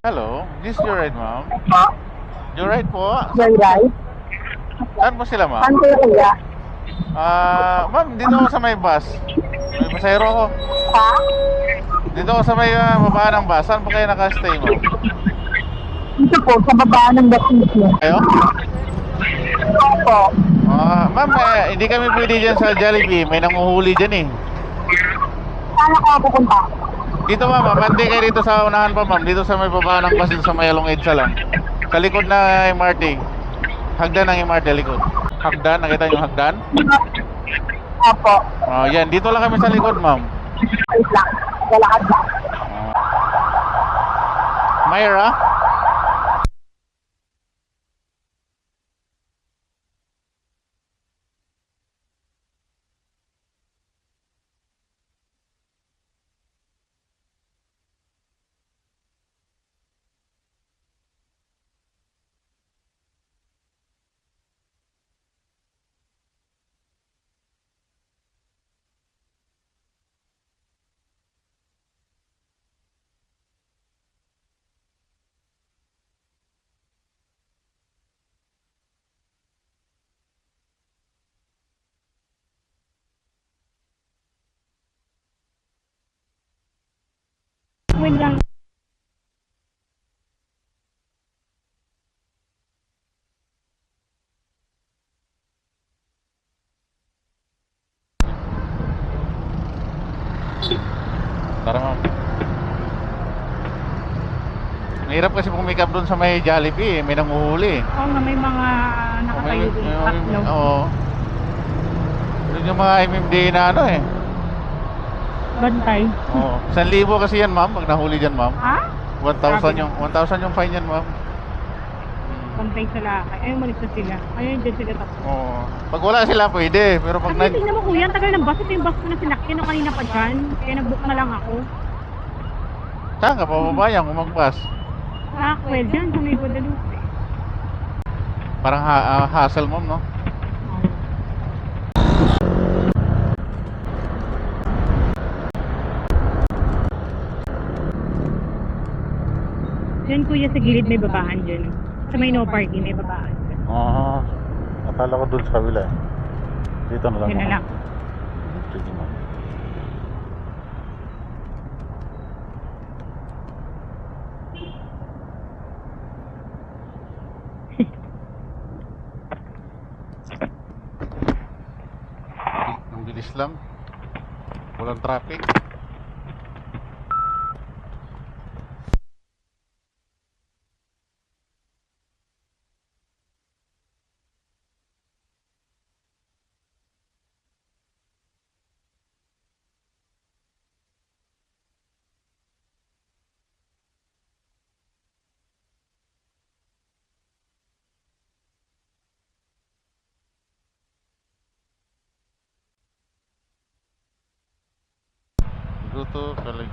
Hello, this is your ride, ma'am. Your ride po. Your right? Saan po sila, ma'am? Saan kayo kuya? Ma'am, dito ako sa may bus. May pasahero ako. Ha? Dito ako sa may baba ng bus. Saan po kayo nakastay, ma'am? Dito po, sa baba ng Batismo. Kayo? Opo. Ma'am, hindi kami pwede dyan sa Jollibee. May nanguhuli dyan eh. Saan ako pupunta? Dito, ma'am. Mapantay kayo dito sa unahan pa, ma'am. Dito sa may baba ng bus. Dito sa may Along EDSA lang. Sa likod na MRT. Hagdan ng MRT, likod. Hagdan, nakita niyo yung hagdan? Opo. Yan. Dito lang kami sa likod, ma'am. Wait lang. Lalakad lang. Myra? Wait lang. Tara, ma'am. Mahirap kasi pumikap doon sa may Jollibee eh. May nanguhuli eh. Oo nga, may mga nakatayo din. Tatlo. Oo. Yun yung mga MMD na ano eh. Bantay. Oo. 1,000 kasi yan, ma'am. Pag nahuli dyan, ma'am. Ha? 1,000 yung fine yan, ma'am. Bantay sa lakay. Ayun, malis na sila. Ayun, dyan sila tapos. Oo. Pag wala sila, pwede. Pero pag Kasi tingnan mo kuya, ang tagal ng bus. Ito yung bus ko na sinakyan no, kanina pa dyan. Kaya nag-book na lang ako. saan ka pababayan kung mag-bus? Well, dyan sa may Guadalupe. Parang hassle, ma'am, no? Dyan kuya sa gilid may babaan dyan. Sa may no parking may babaan. Akala ko doon sa kabila. Dito na lang. Yun na lang. Sige, ma'am. Ang bilis lang. Walang traffic. Luto, kalig.